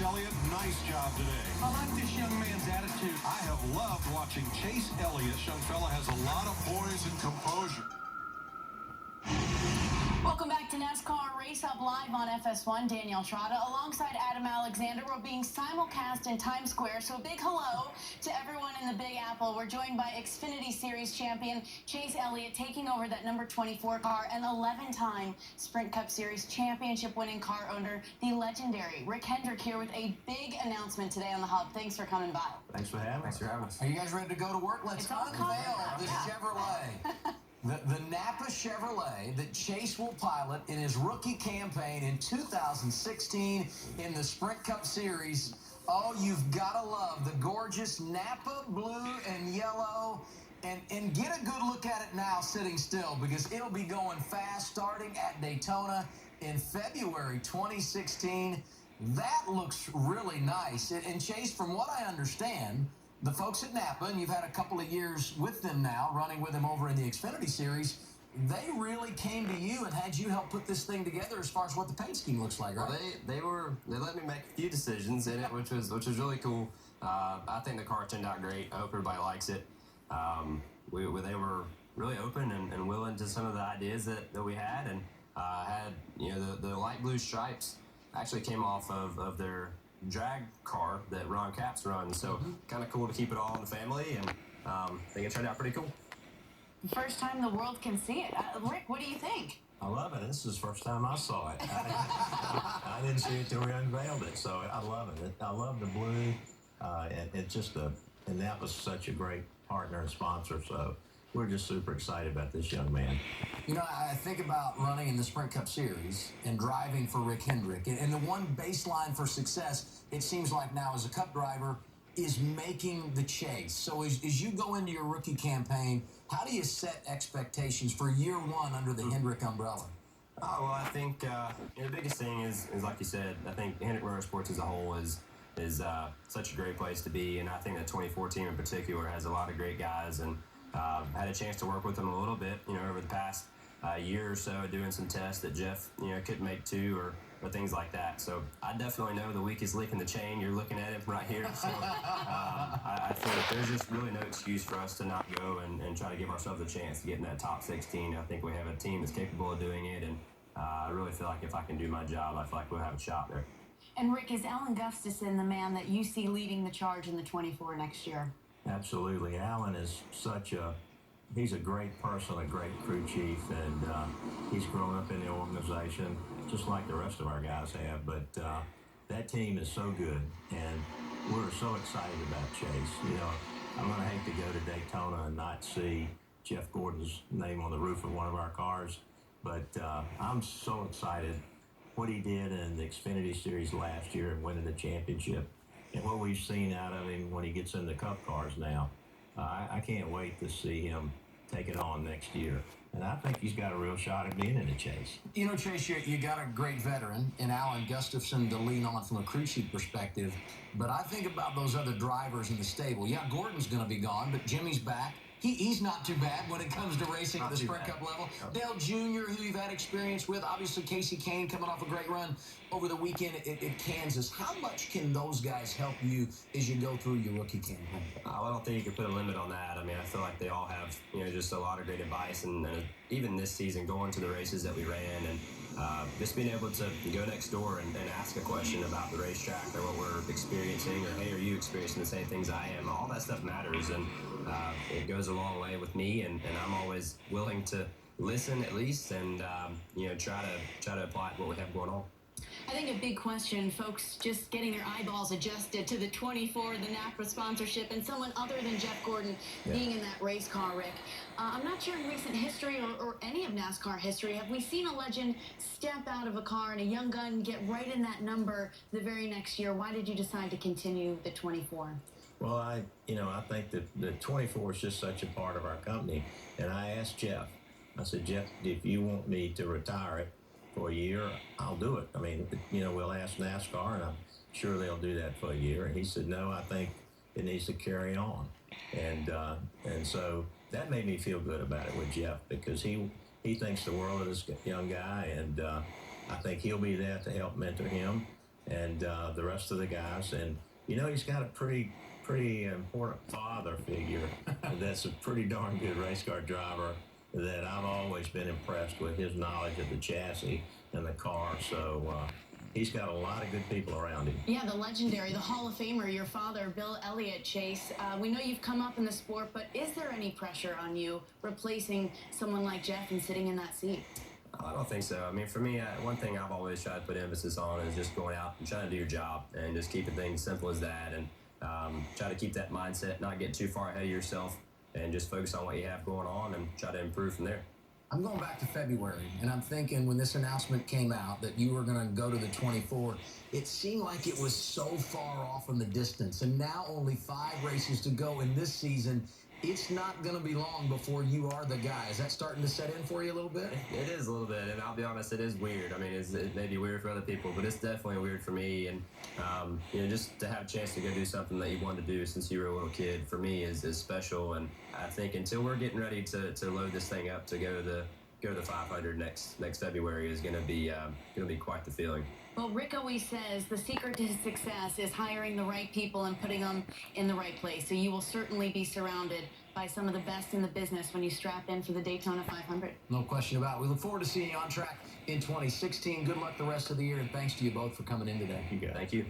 Elliott, nice job today. I like this young man's attitude. I have loved watching Chase Elliott. Young fella has a lot of poise and composure. Welcome back to NASCAR Race Up Live on FS1. Danielle Trotta alongside Adam Alexander. We're being simulcast in Times Square, so a big hello to everyone in the Big Apple. We're joined by Xfinity Series champion Chase Elliott, taking over that number 24 car, and 11-time Sprint Cup Series championship-winning car owner, the legendary Rick Hendrick, here with a big announcement today on the Hub. Thanks for coming by. Thanks for having us. Are you guys ready to go to work? Let's unveil the Chevrolet. The Napa Chevrolet that Chase will pilot in his rookie campaign in 2016 in the Sprint Cup Series. Oh, you've got to love the gorgeous Napa blue and yellow. And get a good look at it now sitting still, because it'll be going fast starting at Daytona in February 2016. That looks really nice. And Chase, from what I understand, the folks at Napa, and you've had a couple of years with them now, running with them over in the Xfinity Series, they really came to you and had you help put this thing together as far as what the paint scheme looks like, right? Well, they let me make a few decisions in it, which was really cool. I think the car turned out great. I hope everybody likes it. They were really open and willing to some of the ideas that we had, and had the light blue stripes actually came off of their drag car that Ron Capps runs, so kind of cool to keep it all in the family, and I think it turned out pretty cool. First time the world can see it. Rick, what do you think? I love it. This is the first time I saw it. I didn't see it till we unveiled it, so I love it. I love the blue. It's just and Napa's such a great partner and sponsor, so we're just super excited about this young man. You know, I think about running in the Sprint Cup Series and driving for Rick Hendrick. And the one baseline for success, it seems like now as a Cup driver, is making the chase. So as you go into your rookie campaign, how do you set expectations for year one under the Hendrick umbrella? Well, I think the biggest thing is like you said, I think Hendrick Motorsports as a whole is such a great place to be, and I think the 24 team in particular has a lot of great guys, and had a chance to work with them a little bit, over the past year or so, doing some tests that Jeff, couldn't make too, or things like that. So I definitely know the weakest link in the chain. You're looking at it right here. So I feel like there's just really no excuse for us to not go and try to give ourselves a chance to get in that top 16. I think we have a team that's capable of doing it, and I really feel like if I can do my job, I feel like we'll have a shot there. And Rick, is Alan Gustafson the man that you see leading the charge in the 24 next year? Absolutely. Alan is he's a great person, a great crew chief, and he's grown up in the organization just like the rest of our guys have. But that team is so good, and we're so excited about Chase. I'm going to hate to go to Daytona and not see Jeff Gordon's name on the roof of one of our cars, but I'm so excited what he did in the Xfinity Series last year and winning the championship, and what we've seen out of him when he gets in the Cup cars now. I can't wait to see him take it on next year. And I think he's got a real shot at being in the chase. Chase, you got a great veteran in Alan Gustafson to lean on from a crew chief perspective. But I think about those other drivers in the stable. Yeah, Gordon's going to be gone, but Jimmy's back. He's not too bad when it comes to racing at the Sprint Cup level. Dale Jr., who you've had experience with, obviously Casey Kane coming off a great run over the weekend at Kansas. How much can those guys help you as you go through your rookie campaign? I don't think you can put a limit on that. I mean, I feel like they all have, just a lot of great advice, and even this season, going to the races that we ran, and just being able to go next door and ask a question about the racetrack or what we're experiencing, or hey, are you experiencing the same things I am? All that stuff matters, and it goes a long way with me, and I'm always willing to listen at least, and try to apply what we have going on. I think a big question, folks just getting their eyeballs adjusted to the 24, the Napa sponsorship, and someone other than Jeff Gordon being in that race car, Rick. I'm not sure in recent history or any of NASCAR history, have we seen a legend step out of a car and a young gun get right in that number the very next year? Why did you decide to continue the 24? Well, I think that the 24 is just such a part of our company. And I asked Jeff, I said, Jeff, if you want me to retire it for a year, I'll do it. I mean, we'll ask NASCAR, and I'm sure they'll do that for a year. And he said, no, I think it needs to carry on. And so that made me feel good about it with Jeff, because he thinks the world of this young guy, and I think he'll be there to help mentor him. and the rest of the guys. And he's got a pretty important father figure that's a pretty darn good race car driver that I've always been impressed with his knowledge of the chassis and the car. So he's got a lot of good people around him. Yeah, the legendary, the Hall of Famer, your father, Bill Elliott, Chase. We know you've come up in the sport, but is there any pressure on you replacing someone like Jeff and sitting in that seat? I don't think so. I mean, for me, one thing I've always tried to put emphasis on is just going out and trying to do your job and just keeping things simple as that, and try to keep that mindset, not get too far ahead of yourself, and just focus on what you have going on and try to improve from there. I'm going back to February, and I'm thinking when this announcement came out that you were going to go to the 24, it seemed like it was so far off in the distance, and now only 5 races to go in this season. It's not going to be long before you are the guy. Is that starting to set in for you a little bit? It is a little bit, and I'll be honest, it is weird. I mean, it may be weird for other people, but it's definitely weird for me. And just to have a chance to go do something that you wanted to do since you were a little kid, for me is special. And I think until we're getting ready to load this thing up to go to the 500 next February is going to be quite the feeling. Well, Rick always says the secret to his success is hiring the right people and putting them in the right place. So you will certainly be surrounded by some of the best in the business when you strap in for the Daytona 500. No question about it. We look forward to seeing you on track in 2016. Good luck the rest of the year, and thanks to you both for coming in today. Thank you.